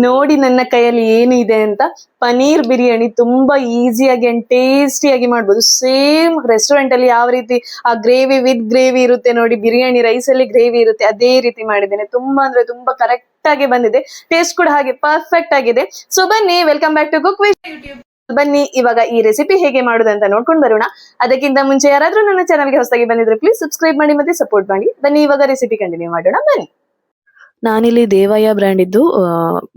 ನೋಡಿ ನನ್ನ ಕೈಯಲ್ಲಿ ಏನು ಇದೆ ಅಂತ. ಪನೀರ್ ಬಿರಿಯಾನಿ ತುಂಬಾ ಈಸಿಯಾಗಿ ಅಂಡ್ ಟೇಸ್ಟಿಯಾಗಿ ಮಾಡ್ಬೋದು. ಸೇಮ್ ರೆಸ್ಟೋರೆಂಟ್ ಅಲ್ಲಿ ಯಾವ ರೀತಿ ಆ ಗ್ರೇವಿ ವಿತ್ ಗ್ರೇವಿ ಇರುತ್ತೆ ನೋಡಿ, ಬಿರಿಯಾನಿ ರೈಸ್ ಅಲ್ಲಿ ಗ್ರೇವಿ ಇರುತ್ತೆ, ಅದೇ ರೀತಿ ಮಾಡಿದ್ದೇನೆ. ತುಂಬಾ ಅಂದ್ರೆ ತುಂಬಾ ಕರೆಕ್ಟ್ ಆಗಿ ಬಂದಿದೆ. ಟೇಸ್ಟ್ ಕೂಡ ಹಾಗೆ ಪರ್ಫೆಕ್ಟ್ ಆಗಿದೆ. ಸೊ ಬನ್ನಿ, welcome back to cook with YouTube. ಬನ್ನಿ ಇವಾಗ ಈ ರೆಸಿಪಿ ಹೇಗೆ ಮಾಡುದು ಅಂತ ನೋಡ್ಕೊಂಡು ಬರೋಣ. ಅದಕ್ಕಿಂತ ಮುಂಚೆ ಯಾರಾದ್ರೂ ನನ್ನ ಚಾನಲ್ಗೆ ಹೊಸದಾಗಿ ಬಂದಿದ್ರೆ ಪ್ಲೀಸ್ ಸಬ್ಸ್ಕ್ರೈಬ್ ಮಾಡಿ ಮತ್ತೆ ಸಪೋರ್ಟ್ ಮಾಡಿ. ಬನ್ನಿ ಇವಾಗ ರೆಸಿಪಿ ಕಂಟಿನ್ಯೂ ಮಾಡೋಣ. ಬನ್ನಿ. ನಾನಿಲ್ಲಿ ದೇವಯ್ಯ ಬ್ರ್ಯಾಂಡ್ ಇದ್ದು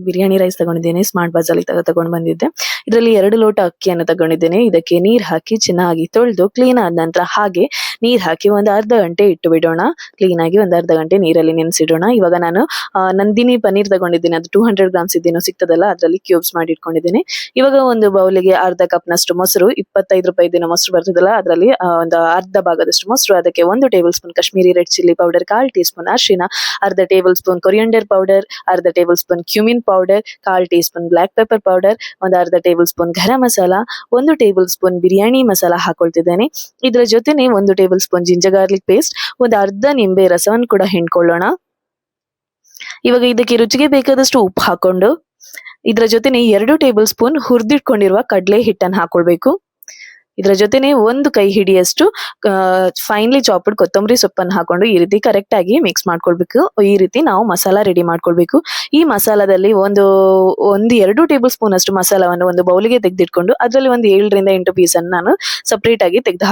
ಬಿರಿಯಾನಿ ರೈಸ್ ತಗೊಂಡಿದ್ದೇನೆ. ಸ್ಮಾರ್ಟ್ ಬಜಾರ್ ತಗೊಂಡು ಬಂದಿದ್ದೆ. ಇದರಲ್ಲಿ 2 ಲೋಟ ಅಕ್ಕಿಯನ್ನು ತಗೊಂಡಿದ್ದೇನೆ. ಇದಕ್ಕೆ ನೀರ್ ಹಾಕಿ ಚೆನ್ನಾಗಿ ತೊಳೆದು ಕ್ಲೀನ್ ಆದ ನಂತರ ಹಾಗೆ ನೀರ್ ಹಾಕಿ ಒಂದು ಅರ್ಧ ಗಂಟೆ ಇಟ್ಟು ಬಿಡೋಣ. ಕ್ಲೀನ್ ಆಗಿ ಒಂದು ಅರ್ಧ ಗಂಟೆ ನೀರಲ್ಲಿ ನೆನೆಸಿಡೋಣ. ಇವಾಗ ನಾನು ನಂದಿನಿ ಪನೀರ್ ತಗೊಂಡಿದ್ದೇನೆ. ಅದು 200 ಗ್ರಾಮ್ಸ್ ಇದ್ದೇನೋ ಸಿಗ್ತದಲ್ಲ, ಅದರಲ್ಲಿ ಕ್ಯೂಬ್ಸ್ ಮಾಡಿ ಇಟ್ಕೊಂಡಿದ್ದೇನೆ. ಇವಾಗ ಒಂದು ಬೌಲಿಗೆ ಅರ್ಧ ಕಪ್ ನಷ್ಟು ಮೊಸರು, 25 ರೂಪಾಯಿದಿನ ಮೊಸರು ಬರ್ತದಲ್ಲ, ಅದರಲ್ಲಿ ಒಂದು ಅರ್ಧ ಭಾಗದಷ್ಟು ಮೊಸರು. ಅದಕ್ಕೆ 1 tablespoon Kashmiri red chilli powder, 1/4 teaspoon ಅರಿಶಿನ, ಅರ್ಧ ಟೇಬಲ್ ಸ್ಪೂನ್ ಕೊರಿಯಂಡರ್ ಪೌಡರ್, ಅರ್ಧ tablespoon cumin powder, 1/4 teaspoon black pepper powder, ಒಂದು ಅರ್ಧ tablespoon garam masala, 1 tablespoon biryani masala ಹಾಕೊಳ್ತಿದ್ದೇನೆ. ಇದರ ಜೊತೆನೆ 1 tablespoon ginger garlic paste, ಒಂದು ಅರ್ಧ ನಿಂಬೆ ರಸವನ್ನು ಕೂಡ ಹಿಂಡ್ಕೊಳ್ಳೋಣ. ಇವಾಗ ಇದಕ್ಕೆ ರುಚಿಗೆ ಬೇಕಾದಷ್ಟು ಉಪ್ಪು ಹಾಕೊಂಡು ಇದರ ಜೊತೆನೆ 2 ಟೇಬಲ್ ಸ್ಪೂನ್ ಹುರಿದಿಟ್ಕೊಂಡಿರುವ ಕಡಲೆ ಹಿಟ್ಟನ್ನು ಹಾಕೊಳ್ಬೇಕು. ಇದರ ಜೊತೆನೆ 1 ಕೈ ಹಿಡಿಯಷ್ಟು ಫೈನ್ಲಿ ಚಾಪ್ಡ್ ಕೊತ್ತಂಬರಿ ಸೊಪ್ಪನ್ನು ಹಾಕೊಂಡು ಈ ರೀತಿ ಕರೆಕ್ಟ್ ಆಗಿ ಮಿಕ್ಸ್ ಮಾಡ್ಕೊಳ್ಬೇಕು. ಈ ರೀತಿ ನಾವು ಮಸಾಲ ರೆಡಿ ಮಾಡ್ಕೊಳ್ಬೇಕು. ಈ ಮಸಾಲದಲ್ಲಿ ಒಂದು 2 ಟೇಬಲ್ ಸ್ಪೂನ್ ಅಷ್ಟು ಮಸಾಲವನ್ನು ಒಂದು ಬೌಲಿಗೆ ತೆಗೆದಿಟ್ಕೊಂಡು ಅದರಲ್ಲಿ ಒಂದು 7 ರಿಂದ 8 ಪೀಸ್ ಅನ್ನು ನಾನು ಸಪರೇಟ್ ಆಗಿ ತೆಗೆದು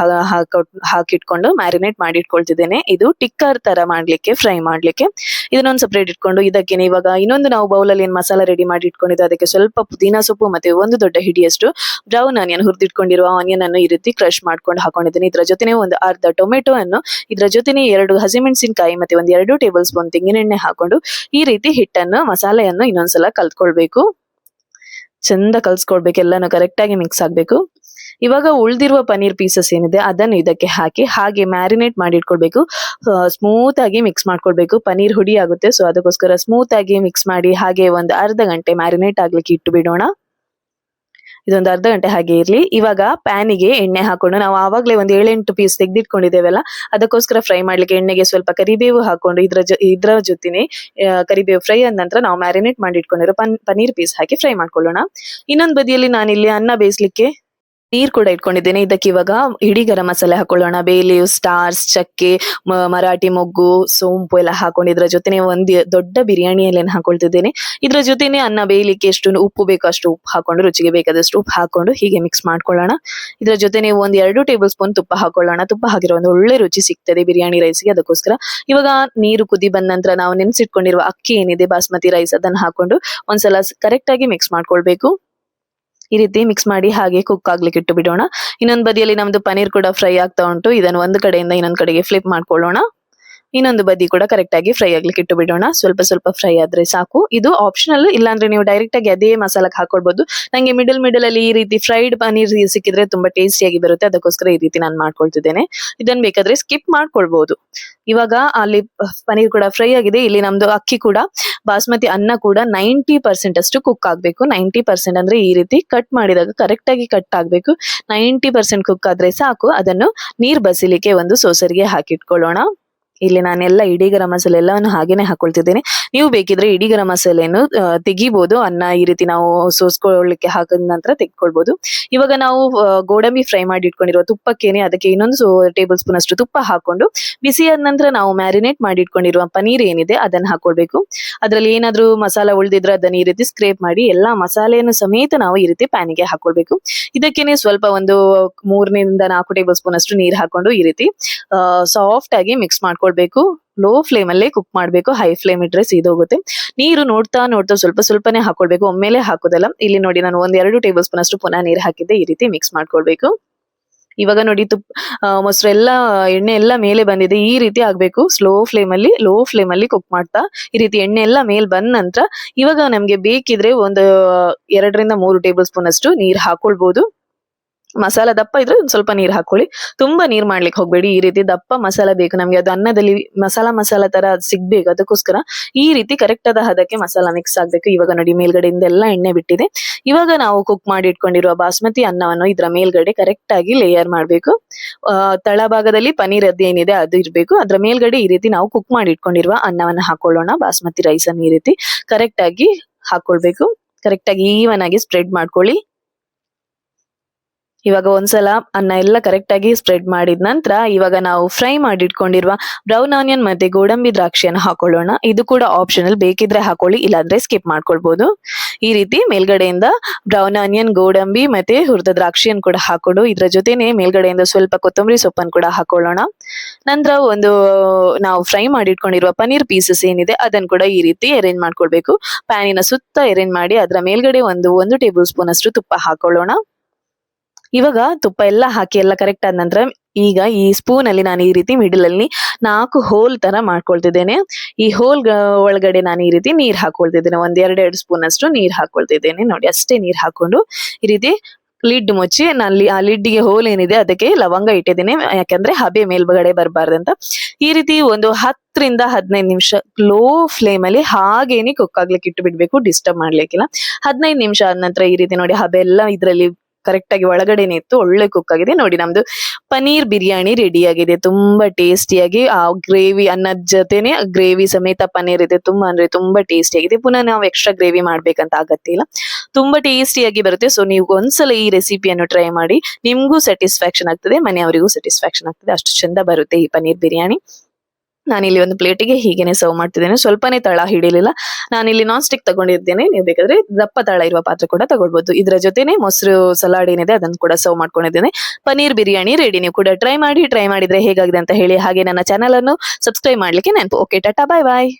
ಹಾಕಿಟ್ಕೊಂಡು ಮ್ಯಾರಿನೇಟ್ ಮಾಡಿ ಇಟ್ಕೊಳ್ತಿದ್ದೇನೆ. ಇದು ಟಿಕ್ಕರ್ ತರ ಮಾಡ್ಲಿಕ್ಕೆ, ಫ್ರೈ ಮಾಡ್ಲಿಕ್ಕೆ ಇದನ್ನೊಂದು ಸಪರೇಟ್ ಇಟ್ಕೊಂಡು ಇದಕ್ಕೆ ಇವಾಗ ಇನ್ನೊಂದು ನಾವು ಬೌಲಲ್ಲಿ ಏನು ಮಸಾಲ ರೆಡಿ ಮಾಡಿ ಇಟ್ಕೊಂಡಿದ್ದು ಅದಕ್ಕೆ ಸ್ವಲ್ಪ ಪುದೀನಾ ಸೊಪ್ಪು ಮತ್ತೆ 1 ದೊಡ್ಡ ಹಿಡಿಯಷ್ಟು ಬ್ರೌನ್ ಆನಿಯನ್, ಹುರಿದಿಟ್ಕೊಂಡಿರುವ ಆನಿಯನ್ ಈ ರೀತಿ ಕ್ರಶ್ ಮಾಡ್ಕೊಂಡು ಹಾಕೊಂಡಿದ್ದೀನಿ. ಇದರ ಜೊತೆನೆ ಒಂದು ಅರ್ಧ ಟೊಮೆಟೊ ಅನ್ನು, ಇದರ ಜೊತೆನೆ 2 ಹಸಿಮೆಣಸಿನಕಾಯಿ ಮತ್ತೆ 2 ಟೇಬಲ್ ಸ್ಪೂನ್ ತೆಂಗಿನೆಣ್ಣೆ ಹಾಕೊಂಡು ಈ ರೀತಿ ಹಿಟ್ಟನ್ನು, ಮಸಾಲೆಯನ್ನು ಇನ್ನೊಂದ್ಸಲ ಕಲ್ತ್ಕೊಳ್ಬೇಕು. ಚಂದ ಕಲ್ಸ್ಕೊಳ್ಬೇಕು. ಎಲ್ಲಾನು ಕರೆಕ್ಟ್ ಆಗಿ ಮಿಕ್ಸ್ ಆಗ್ಬೇಕು. ಇವಾಗ ಉಳಿದಿರುವ ಪನೀರ್ ಪೀಸಸ್ ಏನಿದೆ ಅದನ್ನು ಇದಕ್ಕೆ ಹಾಕಿ ಹಾಗೆ ಮ್ಯಾರಿನೇಟ್ ಮಾಡಿ ಇಟ್ಕೊಳ್ಬೇಕು. ಸ್ಮೂತ್ ಆಗಿ ಮಿಕ್ಸ್ ಮಾಡ್ಕೊಳ್ಬೇಕು. ಪನೀರ್ ಹುಡಿ ಆಗುತ್ತೆ, ಸೊ ಅದಕ್ಕೋಸ್ಕರ ಸ್ಮೂತ್ ಆಗಿ ಮಿಕ್ಸ್ ಮಾಡಿ ಹಾಗೆ ಒಂದು ಅರ್ಧ ಗಂಟೆ ಮ್ಯಾರಿನೇಟ್ ಆಗ್ಲಿಕ್ಕೆ ಇಟ್ಟು ಬಿಡೋಣ. ಇದೊಂದು ಅರ್ಧ ಗಂಟೆ ಹಾಗೆ ಇರ್ಲಿ. ಇವಾಗ ಪ್ಯಾನಿಗೆ ಎಣ್ಣೆ ಹಾಕೊಂಡು ನಾವು ಆವಾಗಲೇ ಒಂದು 7-8 ಪೀಸ್ ತೆಗೆದಿಟ್ಕೊಂಡಿದ್ದೇವಲ್ಲ, ಅದಕ್ಕೋಸ್ಕರ ಫ್ರೈ ಮಾಡ್ಲಿಕ್ಕೆ ಎಣ್ಣೆಗೆ ಸ್ವಲ್ಪ ಕರಿಬೇವು ಹಾಕೊಂಡು ಇದ್ರ ಜೊತೆನೆ ಕರಿಬೇವು ಫ್ರೈ ಆದ ನಂತರ ನಾವು ಮ್ಯಾರಿನೇಟ್ ಮಾಡಿ ಇಟ್ಕೊಂಡಿರೋ ಪನೀರ್ ಪೀಸ್ ಹಾಕಿ ಫ್ರೈ ಮಾಡ್ಕೊಳ್ಳೋಣ. ಇನ್ನೊಂದು ಬದಿಯಲ್ಲಿ ನಾನಿಲ್ಲಿ ಅನ್ನ ಬೇಯಿಸ್ಲಿಕ್ಕೆ ನೀರ್ ಕೂಡ ಇಟ್ಕೊಂಡಿದ್ದೇನೆ. ಇದಕ್ಕೆ ಇವಾಗ ಇಡೀ ಗರಂ ಮಸಾಲೆ ಹಾಕೊಳ್ಳೋಣ. ಬೇ ಲೀವ್ಸ್, ಸ್ಟಾರ್ಸ್, ಚಕ್ಕೆ, ಮರಾಠಿ ಮೊಗ್ಗು, ಸೋಂಪು ಎಲ್ಲ ಹಾಕೊಂಡು ಇದರ ಜೊತೆನೆ ಒಂದು ದೊಡ್ಡ ಬಿರಿಯಾನಿ ಎಲೆಯನ್ನು ಹಾಕೊಳ್ತಿದ್ದೇನೆ. ಇದರ ಜೊತೆನೆ ಅನ್ನ ಬೇಯಲಿಕ್ಕೆ ಎಷ್ಟು ಉಪ್ಪು ಬೇಕೋ ಅಷ್ಟು ಉಪ್ಪು ಹಾಕೊಂಡು, ರುಚಿಗೆ ಬೇಕಾದಷ್ಟು ಉಪ್ಪು ಹಾಕೊಂಡು ಹೀಗೆ ಮಿಕ್ಸ್ ಮಾಡ್ಕೊಳ್ಳೋಣ. ಇದರ ಜೊತೆನೆ 2 ಟೇಬಲ್ ಸ್ಪೂನ್ ತುಪ್ಪ ಹಾಕೊಳ್ಳೋಣ. ತುಪ್ಪ ಹಾಕಿರೋ ಒಂದು ಒಳ್ಳೆ ರುಚಿ ಸಿಗ್ತದೆ ಬಿರಿಯಾನಿ ರೈಸ್ಗೆ, ಅದಕ್ಕೋಸ್ಕರ ಇವಾಗ ನೀರು ಕುದಿ ಬಂದ ನಂತರ ನಾವು ನೆನೆಸಿಟ್ಕೊಂಡಿರುವ ಅಕ್ಕಿ ಏನಿದೆ ಬಾಸ್ಮತಿ ರೈಸ್, ಅದನ್ನು ಹಾಕೊಂಡು ಒಂದ್ಸಲ ಕರೆಕ್ಟ್ ಆಗಿ ಮಿಕ್ಸ್ ಮಾಡ್ಕೊಳ್ಬೇಕು. ಈ ರೀತಿ ಮಿಕ್ಸ್ ಮಾಡಿ ಹಾಗೆ ಕುಕ್ ಆಗ್ಲಿಕ್ಕೆ ಇಟ್ಟು ಬಿಡೋಣ. ಇನ್ನೊಂದು ಬದಿಯಲ್ಲಿ ನಮ್ದು ಪನೀರ್ ಕೂಡ ಫ್ರೈ ಆಗ್ತಾ ಉಂಟು. ಇದನ್ನು ಒಂದು ಕಡೆಯಿಂದ ಇನ್ನೊಂದು ಕಡೆಗೆ ಫ್ಲಿಪ್ ಮಾಡ್ಕೊಳ್ಳೋಣ. ಇನ್ನೊಂದು ಬದಿ ಕೂಡ ಕರೆಕ್ಟ್ ಆಗಿ ಫ್ರೈ ಆಗ್ಲಿಕ್ಕೆ ಇಟ್ಟು ಬಿಡೋಣ. ಸ್ವಲ್ಪ ಫ್ರೈ ಆದ್ರೆ ಸಾಕು. ಇದು ಆಪ್ಷನಲ್, ಇಲ್ಲಾಂದ್ರೆ ನೀವು ಡೈರೆಕ್ಟ್ ಆಗಿ ಅದೇ ಮಸಾಲಕ್ಕೆ ಹಾಕೊಳ್ಬಹುದು. ನಂಗೆ ಮಿಡಲ್ ಅಲ್ಲಿ ಈ ರೀತಿ ಫ್ರೈಡ್ ಪನೀರ್ ಸಿಕ್ಕಿದ್ರೆ ತುಂಬಾ ಟೇಸ್ಟಿಯಾಗಿ ಬರುತ್ತೆ, ಅದಕ್ಕೋಸ್ಕರ ಈ ರೀತಿ ನಾನು ಮಾಡ್ಕೊಳ್ತಿದ್ದೇನೆ. ಇದನ್ನ ಬೇಕಾದ್ರೆ ಸ್ಕಿಪ್ ಮಾಡ್ಕೊಳ್ಬಹುದು. ಇವಾಗ ಅಲ್ಲಿ ಪನೀರ್ ಕೂಡ ಫ್ರೈ ಆಗಿದೆ. ಇಲ್ಲಿ ನಮ್ದು ಅಕ್ಕಿ ಕೂಡ, ಬಾಸ್ಮತಿ ಅನ್ನ ಕೂಡ 90% ಅಷ್ಟು ಕುಕ್ ಆಗ್ಬೇಕು. 90% ಅಂದ್ರೆ ಈ ರೀತಿ ಕಟ್ ಮಾಡಿದಾಗ ಕರೆಕ್ಟ್ ಆಗಿ ಕಟ್ ಆಗ್ಬೇಕು. 90% ಕುಕ್ ಆದ್ರೆ ಸಾಕು. ಅದನ್ನು ನೀರ್ ಬಸಿಲಿಕ್ಕೆ ಒಂದು ಸೋಸರಿಗೆ ಹಾಕಿಟ್ಕೊಳ್ಳೋಣ. ಇಲ್ಲಿ ನಾನೆಲ್ಲ ಇಡೀ ಗರಂ ಮಸಾಲೆ ಎಲ್ಲವನ್ನು ಹಾಗೇನೆ ಹಾಕೊಳ್ತಿದ್ದೇನೆ. ನೀವು ಬೇಕಿದ್ರೆ ಇಡೀ ಗರಂ ಮಸಾಲೆಯನ್ನು ತೆಗಿಬಹುದು. ಅನ್ನ ಈ ರೀತಿ ನಾವು ಸೋಸ್ಕೊಳ್ಳಿಕ್ಕೆ ಹಾಕಿದ ನಂತರ ತೆಗೆದುಕೊಳ್ಬಹುದು. ಇವಾಗ ನಾವು ಗೋಡಂಬಿ ಫ್ರೈ ಮಾಡಿ ಇಟ್ಕೊಂಡಿರುವ ತುಪ್ಪಕ್ಕೇನೆ ಅದಕ್ಕೆ ಇನ್ನೊಂದು ಟೇಬಲ್ ಸ್ಪೂನ್ ಅಷ್ಟು ತುಪ್ಪ ಹಾಕೊಂಡು ಬಿಸಿಯಾದ ನಂತರ ನಾವು ಮ್ಯಾರಿನೇಟ್ ಮಾಡಿ ಇಟ್ಕೊಂಡಿರುವ ಪನೀರ್ ಏನಿದೆ ಅದನ್ನು ಹಾಕೊಳ್ಬೇಕು. ಅದರಲ್ಲಿ ಏನಾದ್ರೂ ಮಸಾಲ ಉಳಿದಿದ್ರೆ ಅದನ್ನ ಈ ರೀತಿ ಸ್ಕ್ರೇಪ್ ಮಾಡಿ ಎಲ್ಲಾ ಮಸಾಲೆಯನ್ನು ಸಮೇತ ನಾವು ಈ ರೀತಿ ಪ್ಯಾನಿಗೆ ಹಾಕೊಳ್ಬೇಕು. ಇದಕ್ಕೇನೆ ಸ್ವಲ್ಪ ಒಂದು 3 ರಿಂದ 4 ಟೇಬಲ್ ಸ್ಪೂನ್ ಅಷ್ಟು ನೀರು ಹಾಕೊಂಡು ಈ ರೀತಿ ಸಾಫ್ಟ್ ಆಗಿ ಮಿಕ್ಸ್ ಮಾಡ್ಕೊಳ್ಬೇಕು. ಲೋ ಫ್ಲೇಮ್ ಅಲ್ಲೇ ಕುಕ್ ಮಾಡ್ಬೇಕು. ಹೈ ಫ್ಲೇಮ್ ಇಟ್ರೆ ಸೀದೋಗುತ್ತೆ. ನೀರು ನೋಡ್ತಾ ಸ್ವಲ್ಪನೇ ಹಾಕೊಳ್ಬೇಕು, ಒಮ್ಮೆಲೆ ಹಾಕೋದಲ್ಲ. ಇಲ್ಲಿ ನೋಡಿ ನಾನು 2 ಟೇಬಲ್ ಸ್ಪೂನ್ ಅಷ್ಟು ಪುನಃ ನೀರು ಹಾಕಿದ್ದೆ. ಈ ರೀತಿ ಮಿಕ್ಸ್ ಮಾಡ್ಕೊಳ್ಬೇಕು. ಇವಾಗ ನೋಡಿ ಮೊಸರು ಎಲ್ಲ, ಎಣ್ಣೆ ಎಲ್ಲ ಮೇಲೆ ಬಂದಿದೆ. ಈ ರೀತಿ ಆಗ್ಬೇಕು. ಲೋ ಫ್ಲೇಮ್ ಅಲ್ಲಿ ಕುಕ್ ಮಾಡ್ತಾ ಈ ರೀತಿ ಎಣ್ಣೆ ಎಲ್ಲ ಮೇಲೆ ಬಂದ ನಂತರ ಇವಾಗ ನಮ್ಗೆ ಬೇಕಿದ್ರೆ ಒಂದು 2 ರಿಂದ 3 ಟೇಬಲ್ ಸ್ಪೂನ್ ಅಷ್ಟು ನೀರು ಹಾಕೊಳ್ಬಹುದು. ಮಸಾಲ ದಪ್ಪ ಇದ್ರೆ ಸ್ವಲ್ಪ ನೀರು ಹಾಕೊಳ್ಳಿ. ತುಂಬಾ ನೀರ್ ಮಾಡ್ಲಿಕ್ಕೆ ಹೋಗ್ಬೇಡಿ. ಈ ರೀತಿ ದಪ್ಪ ಮಸಾಲ ಬೇಕು ನಮ್ಗೆ, ಅದು ಅನ್ನದಲ್ಲಿ ಮಸಾಲ ತರ ಸಿಗ್ಬೇಕು. ಅದಕ್ಕೋಸ್ಕರ ಈ ರೀತಿ ಕರೆಕ್ಟ್ ಆದ ಹದಕ್ಕೆ ಮಸಾಲ ಮಿಕ್ಸ್ ಆಗ್ಬೇಕು. ಇವಾಗ ನೋಡಿ ಮೇಲ್ಗಡೆಯಿಂದ ಎಲ್ಲ ಎಣ್ಣೆ ಬಿಟ್ಟಿದೆ. ಇವಾಗ ನಾವು ಕುಕ್ ಮಾಡಿ ಇಟ್ಕೊಂಡಿರುವ ಬಾಸ್ಮತಿ ಅನ್ನವನ್ನು ಇದ್ರ ಮೇಲ್ಗಡೆ ಕರೆಕ್ಟ್ ಆಗಿ ಲೇಯರ್ ಮಾಡ್ಬೇಕು. ತಳಭಾಗದಲ್ಲಿ ಪನೀರ್ ಅದೇನಿದೆ ಅದು ಇರ್ಬೇಕು. ಅದ್ರ ಮೇಲ್ಗಡೆ ಈ ರೀತಿ ನಾವು ಕುಕ್ ಮಾಡಿ ಇಟ್ಕೊಂಡಿರುವ ಅನ್ನವನ್ನ ಹಾಕೊಳ್ಳೋಣ. ಬಾಸ್ಮತಿ ರೈಸ್ ಅನ್ನು ಈ ರೀತಿ ಕರೆಕ್ಟ್ ಆಗಿ ಹಾಕೊಳ್ಬೇಕು. ಕರೆಕ್ಟಾಗಿ ಈವನ್ ಆಗಿ ಸ್ಪ್ರೆಡ್ ಮಾಡ್ಕೊಳ್ಳಿ. ಇವಾಗ ಒಂದ್ಸಲ ಅನ್ನ ಎಲ್ಲ ಕರೆಕ್ಟಾಗಿ ಸ್ಪ್ರೆಡ್ ಮಾಡಿದ ನಂತರ ಇವಾಗ ನಾವು ಫ್ರೈ ಮಾಡಿಟ್ಕೊಂಡಿರುವ ಬ್ರೌನ್ ಆನಿಯನ್ ಮತ್ತೆ ಗೋಡಂಬಿ ದ್ರಾಕ್ಷಿಯನ್ನು ಹಾಕೊಳ್ಳೋಣ. ಇದು ಕೂಡ ಆಪ್ಷನಲ್, ಬೇಕಿದ್ರೆ ಹಾಕೊಳ್ಳಿ, ಇಲ್ಲಾಂದ್ರೆ ಸ್ಕಿಪ್ ಮಾಡ್ಕೊಳ್ಬಹುದು. ಈ ರೀತಿ ಮೇಲ್ಗಡೆಯಿಂದ ಬ್ರೌನ್ ಆನಿಯನ್, ಗೋಡಂಬಿ ಮತ್ತೆ ಹುರಿದ ದ್ರಾಕ್ಷಿಯನ್ನು ಕೂಡ ಹಾಕೊಂಡು ಇದರ ಜೊತೆನೆ ಮೇಲ್ಗಡೆಯಿಂದ ಸ್ವಲ್ಪ ಕೊತ್ತಂಬರಿ ಸೊಪ್ಪನ್ನು ಕೂಡ ಹಾಕೊಳ್ಳೋಣ. ನಂತರ ನಾವು ಫ್ರೈ ಮಾಡಿಟ್ಕೊಂಡಿರುವ ಪನ್ನೀರ್ ಪೀಸಸ್ ಏನಿದೆ ಅದನ್ನು ಕೂಡ ಈ ರೀತಿ ಅರೇಂಜ್ ಮಾಡ್ಕೊಳ್ಬೇಕು. ಪ್ಯಾನಿನ ಸುತ್ತ ಅರೇಂಜ್ ಮಾಡಿ ಅದರ ಮೇಲ್ಗಡೆ ಒಂದು ಟೇಬಲ್ ಸ್ಪೂನ್ ಅಷ್ಟು ತುಪ್ಪ ಹಾಕೊಳ್ಳೋಣ. ಇವಾಗ ತುಪ್ಪ ಎಲ್ಲ ಹಾಕಿ ಎಲ್ಲ ಕರೆಕ್ಟ್ ಆದ ನಂತರ ಈಗ ಈ ಸ್ಪೂನ್ ಅಲ್ಲಿ ನಾನು ಈ ರೀತಿ ಮಿಡಲ್ ಅಲ್ಲಿ 4 ಹೋಲ್ ತರ ಮಾಡ್ಕೊಳ್ತಿದ್ದೇನೆ. ಈ ಹೋಲ್ ಒಳಗಡೆ ನಾನು ಈ ರೀತಿ ನೀರ್ ಹಾಕೊಳ್ತಿದ್ದೇನೆ. 1-2 ಸ್ಪೂನ್ ಅಷ್ಟು ನೀರ್ ಹಾಕೊಳ್ತಿದ್ದೇನೆ. ನೋಡಿ, ಅಷ್ಟೇ ನೀರ್ ಹಾಕೊಂಡು ಈ ರೀತಿ ಲಿಡ್ ಮುಚ್ಚಿ ನಾನು ಆ ಲಿಡ್ಗೆ ಹೋಲ್ ಏನಿದೆ ಅದಕ್ಕೆ ಲವಂಗ ಇಟ್ಟಿದ್ದೀನಿ, ಯಾಕಂದ್ರೆ ಹಬೆ ಮೇಲ್ಗಡೆ ಬರಬಾರ್ದಂತ. ಈ ರೀತಿ ಒಂದು 10-15 ನಿಮಿಷ ಲೋ ಫ್ಲೇಮ್ ಅಲ್ಲಿ ಹಾಗೇನೆ ಕುಕ್ ಆಗ್ಲಿಕ್ಕೆ ಇಟ್ಟು ಬಿಡ್ಬೇಕು, ಡಿಸ್ಟರ್ಬ್ ಮಾಡ್ಲಿಕ್ಕಿಲ್ಲ. 15 ನಿಮಿಷ ಆದ ನಂತರ ಈ ರೀತಿ ನೋಡಿ ಹಬೆ ಎಲ್ಲ ಇದ್ರಲ್ಲಿ ಕರೆಕ್ಟ್ ಆಗಿ ಒಳಗಡೆನೆ ಇತ್ತು, ಒಳ್ಳೆ ಕುಕ್ ಆಗಿದೆ. ನೋಡಿ, ನಮ್ದು ಪನ್ನೀರ್ ಬಿರಿಯಾನಿ ರೆಡಿ ಆಗಿದೆ. ತುಂಬಾ ಟೇಸ್ಟಿಯಾಗಿ ಆ ಗ್ರೇವಿ ಅನ್ನದ ಜೊತೆನೆ ಗ್ರೇವಿ ಸಮೇತ ಪನ್ನೀರ್ ಇದೆ. ತುಂಬಾ ಅಂದ್ರೆ ತುಂಬಾ ಟೇಸ್ಟಿ ಆಗಿದೆ. ಪುನಃ ನಾವು ಎಕ್ಸ್ಟ್ರಾ ಗ್ರೇವಿ ಮಾಡ್ಬೇಕಂತ ಆಗತ್ತೆ ಇಲ್ಲ, ತುಂಬಾ ಟೇಸ್ಟಿಯಾಗಿ ಬರುತ್ತೆ. ಸೊ ನೀವು ಒಂದ್ಸಲ ಈ ರೆಸಿಪಿಯನ್ನು ಟ್ರೈ ಮಾಡಿ, ನಿಮ್ಗೂ ಸ್ಯಾಟಿಸ್ಫ್ಯಾಕ್ಷನ್ ಆಗ್ತದೆ, ಮನೆಯವರಿಗೂ ಸ್ಯಾಟಿಸ್ಫ್ಯಾಕ್ಷನ್ ಆಗ್ತದೆ. ಅಷ್ಟು ಚಂದ ಬರುತ್ತೆ ಈ ಪನ್ನೀರ್ ಬಿರಿಯಾನಿ. ನಾನಿಲ್ಲಿ ಒಂದು ಪ್ಲೇಟಿಗೆ ಹೀಗೇನೆ ಸರ್ವ್ ಮಾಡ್ತಿದ್ದೇನೆ. ಸ್ವಲ್ಪನೇ ತಳ ಹಿಡಿಲಿಲ್ಲ. ನಾನಿಲ್ಲಿ ನಾನ್ ಸ್ಟಿಕ್ ತಗೊಂಡಿದ್ದೇನೆ, ನೀವು ಬೇಕಾದ್ರೆ ದಪ್ಪ ತಳ ಇರುವ ಪಾತ್ರೆ ಕೂಡ ತಗೊಳ್ಬಹುದು. ಇದರ ಜೊತೆನೆ ಮೊಸರು ಸಲಾಡ್ ಏನಿದೆ ಅದನ್ನು ಕೂಡ ಸರ್ವ್ ಮಾಡ್ಕೊಂಡಿದ್ದೇನೆ. ಪನ್ನೀರ್ ಬಿರಿಯಾನಿ ರೆಡಿ. ನೀವು ಕೂಡ ಟ್ರೈ ಮಾಡಿದ್ರೆ ಹೇಗಾಗಿದೆ ಅಂತ ಹೇಳಿ. ಹಾಗೆ ನನ್ನ ಚಾನಲ್ ಅನ್ನು ಸಬ್ಸ್ಕ್ರೈಬ್ ಮಾಡ್ಲಿಕ್ಕೆ ನೆನಪು. ಓಕೆ, ಟಾಟಾ, ಬಾಯ್ ಬಾಯ್.